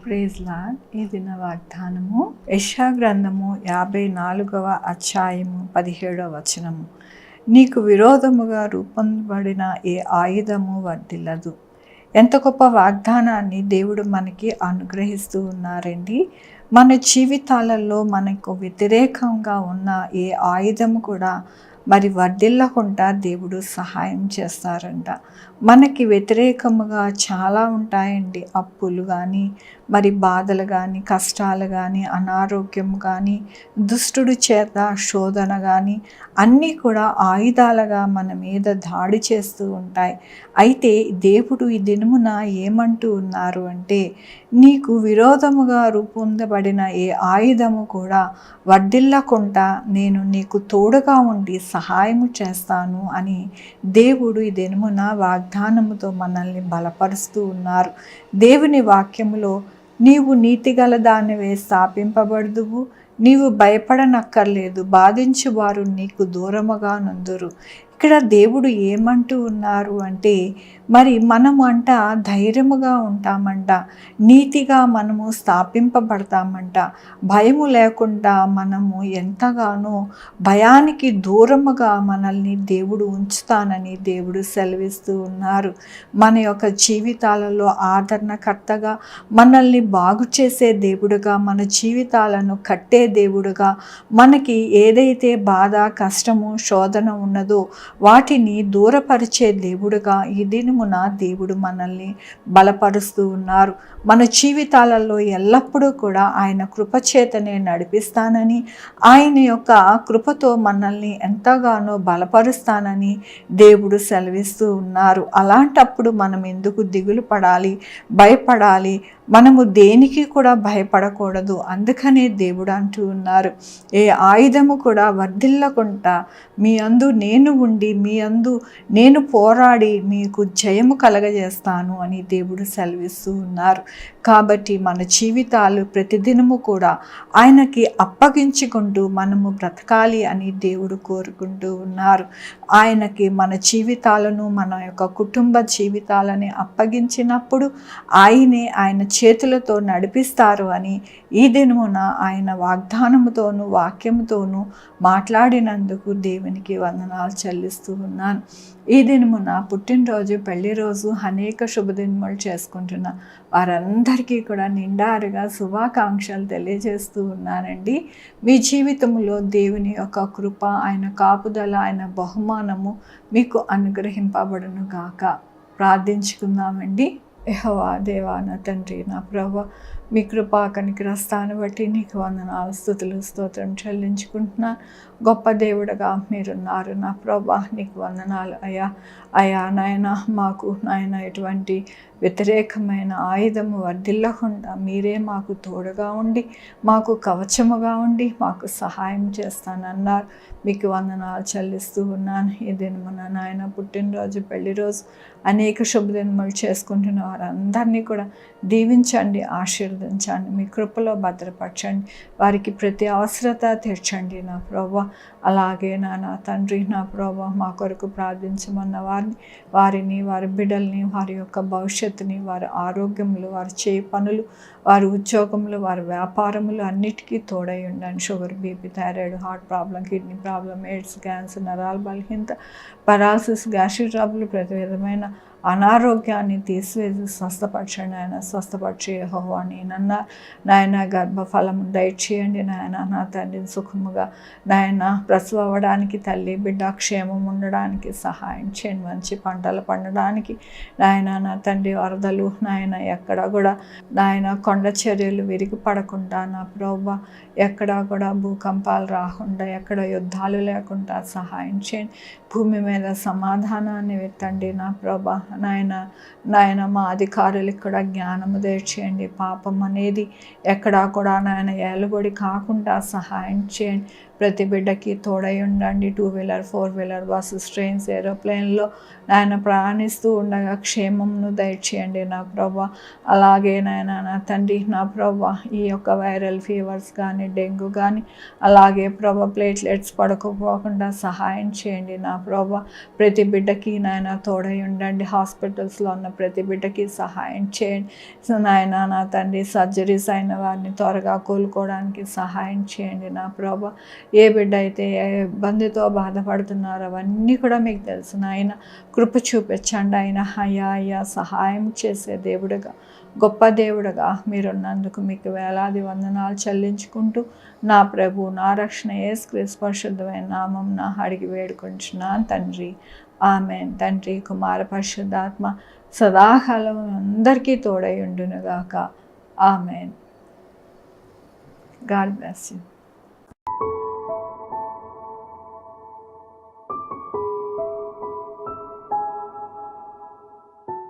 Praise lord. ఈ దిన వాగ్దానము యెషయా గ్రంథము 54వ అధ్యాయము 17వ వచనము. నీకు విరోధముగా రూపొందబడిన ఏ ఆయుధము వర్ధిల్లదు. ఎంత గొప్ప వాగ్దానాన్ని దేవుడు మనకి అనుగ్రహిస్తూ ఉన్నారండి. మన జీవితాలలో మనకు వ్యతిరేకంగా ఉన్న ఏ ఆయుధము కూడా మరి వర్ధిల్లకుండా దేవుడు సహాయం చేస్తారంట. మనకి వ్యతిరేకముగా చాలా ఉంటాయండి. అప్పులు కానీ, మరి బాధలు కానీ, కష్టాలు కానీ, అనారోగ్యం కానీ, దుష్టుడి చేత శోధన కానీ అన్నీ కూడా ఆయుధాలుగా మన మీద దాడి చేస్తూ ఉంటాయి. అయితే దేవుడు ఈ దినమున ఏమంటూ ఉన్నారు అంటే, నీకు విరోధముగా రూపొందబడిన ఏ ఆయుధము కూడా వర్ధిల్లకుండా నేను నీకు తోడుగా ఉండి సహాయము చేస్తాను అని దేవుడు ఈ దినమున వాగ్దానముతో మనల్ని బలపరుస్తూ ఉన్నారు. దేవుని వాక్యములో నీవు నీతిగల దానివే స్థాపింపబడుదువు, నీవు భయపడనక్కర్లేదు, బాధించువారు నీకు దూరముగా నుందురు. ఇక్కడ దేవుడు ఏమంటూ ఉన్నారు అంటే, మరి మనము అంట ధైర్యముగా ఉంటామంట, నీతిగా మనము స్థాపింపబడతామంట, భయము లేకుండా మనము ఎంతగానో భయానికి దూరముగా మనల్ని దేవుడు ఉంచుతానని దేవుడు సెలవిస్తూ ఉన్నారు. మన యొక్క జీవితాలలో ఆదరణకర్తగా, మనల్ని బాగు చేసే దేవుడుగా, మన జీవితాలను కట్టే దేవుడుగా, మనకి ఏదైతే బాధ, కష్టము, శోధన ఉన్నదో వాటిని దూరపరిచే దేవుడుగా ఈ దినమున దేవుడు మనల్ని బలపరుస్తూ ఉన్నారు. మన జీవితాలలో ఎల్లప్పుడూ కూడా ఆయన కృపచేతనే నడిపిస్తానని, ఆయన యొక్క కృపతో మనల్ని ఎంతగానో బలపరుస్తానని దేవుడు సెలవిస్తూ ఉన్నారు. అలాంటప్పుడు మనం ఎందుకు దిగులు పడాలి, భయపడాలి? మనము దేనికి కూడా భయపడకూడదు. అందుకనే దేవుడు అంటూ ఉన్నారు, ఏ ఆయుధము కూడా వర్ధిల్లకుండా మీ అందు నేను ఉండి, మీ అందు నేను పోరాడి మీకు జయము కలగజేస్తాను అని దేవుడు సెలవిస్తూ ఉన్నారు. కాబట్టి మన జీవితాలు ప్రతిదినము కూడా ఆయనకి అప్పగించుకుంటూ మనము బ్రతకాలి అని దేవుడు కోరుకుంటూ ఉన్నారు. ఆయనకి మన జీవితాలను, మన యొక్క కుటుంబ జీవితాలని అప్పగించినప్పుడు ఆయన చేతులతో నడిపిస్తారు అని ఈ దినమున ఆయన వాగ్దానముతోనూ వాక్యముతోనూ మాట్లాడినందుకు దేవునికి వందనాలు చెల్లిస్తూ ఉన్నాను. ఈ దినమున పుట్టినరోజు, పెళ్లి రోజు, అనేక శుభదినములు చేసుకుంటున్న వారందరికీ కూడా నిండారుగా శుభాకాంక్షలు తెలియజేస్తూ ఉన్నానండి. మీ జీవితంలో దేవుని యొక్క కృప, ఆయన కాపుదల, ఆయన బహుమానము మీకు అనుగ్రహింపబడును గాక. ప్రార్థించుకుందామండి. యెహోవా దేవా, నా తండ్రి, నా ప్రభువా, మీ కృపా కనికరస్తాన్ని బట్టి నీకు వందనాలు, స్తుతులు, స్తోత్రం చెల్లించుకుంటున్నాను. గొప్ప దేవుడుగా మీరున్నారు నా ప్రభువా, నీకు వందనాలు అయ్యా నాయన. మాకు నాయన ఎటువంటి వ్యతిరేకమైన ఆయుధము వర్ధిల్లకుండా మీరే మాకు తోడుగా ఉండి, మాకు కవచముగా ఉండి, మాకు సహాయం చేస్తానన్నారు. మీకు వందనాలు చెల్లిస్తూ ఉన్నాను. ఈ దినమున నాయన పుట్టినరోజు, పెళ్లి రోజు, అనేక శుభదినములు చేసుకుంటున్న వారందరినీ కూడా దీవించండి, ఆశీర్వదించండి, మీ కృపలో భద్రపరచండి, వారికి ప్రతి అవసరత తీర్చండి నా ప్రభువా. అలాగే నా తండ్రి, నా ప్రభువా, మా కొరకు ప్రార్థించమన్న వారిని, వారి బిడ్డల్ని, వారి యొక్క భవిష్యత్తుని, వారి ఆరోగ్యములు, వారి చేయి పనులు, వారి ఉద్యోగములు, వారి వ్యాపారములు అన్నిటికీ తోడై ఉండండి. Sugar, BP, thyroid, heart problem, kidney problem, AIDS, cancer, నరాల బలహీనత, పరాలసిస్, గ్యాస్ట్రిక్ ట్రబుల్, ప్రతి విధమైన అనారోగ్యాన్ని తీసివేసి స్వస్థపరచండి ఆయన. స్వస్థపరిచే యెహోవా నేనన్నా నాయన. గర్భఫలము దయచేయండి నాయన. నా తండ్రిని సుఖముగా నాయన ప్రసవ అవ్వడానికి, తల్లి బిడ్డ క్షేమం ఉండడానికి సహాయం చేయండి. మంచి పంటలు పండడానికి నాయన. నా తండ్రి వరదలు నాయన ఎక్కడ కూడా నాయన కొండ చర్యలు విరిగి పడకుండా నా ప్రభువా, ఎక్కడా కూడా భూకంపాలు రాకుండా, ఎక్కడ యుద్ధాలు లేకుండా సహాయం చేయండి. భూమి మీద సమాధానాన్ని వెత్తండి నా ప్రభా నాయన. మా అధికారులకు కూడా జ్ఞానము దయచేయండి. పాపం అనేది ఎక్కడా కూడా నాయన ఏలుబడి కాకుండా సహాయం చేయండి. ప్రతి బిడ్డకి తోడై ఉండండి. 2 వీలర్ 4 వీలర్ బస్సెస్, ట్రైన్స్, ఏరోప్లేన్లో నాయన ప్రయాణిస్తూ ఉండగా క్షేమంను దయచేయండి నా ప్రభా. అలాగే నాయన నా తండ్రి నా ప్రభా, ఈ యొక్క వైరల్ ఫీవర్స్ కానీ, డెంగ్యూ కానీ, అలాగే ప్రభా ప్లేట్లెట్స్ పడకపోకుండా సహాయం చేయండి నా ప్రభా. ప్రతి బిడ్డకి నాయన తోడై ఉండండి. హాస్పిటల్స్లో ఉన్న ప్రతి బిడ్డకి సహాయం చేయండి. సో నాయన నా తండ్రి, సర్జరీస్ అయిన వారిని త్వరగా కోలుకోవడానికి సహాయం చేయండి నా ప్రభా. ఏ బిడ్డ అయితే ఏ ఇబ్బందితో బాధపడుతున్నారో అవన్నీ కూడా మీకు తెలుసు నాయన. కృప చూపించండి ఆయన. అయ్యా సహాయం చేసే దేవుడుగా, గొప్ప దేవుడుగా మీరున్నందుకు మీకు వేలాది వందనాలు చెల్లించుకుంటూ నా ప్రభు, నా రక్షణ యేసుక్రీస్తు పరిశుద్ధమైన నామమున అడిగి వేడుకుంటున్నాను తండ్రి. ఆమేన్. తండ్రి, కుమార, పరిశుద్ధాత్మ సదాకాలం అందరికీ తోడై ఉండునుగాక. ఆమేన్. God bless you.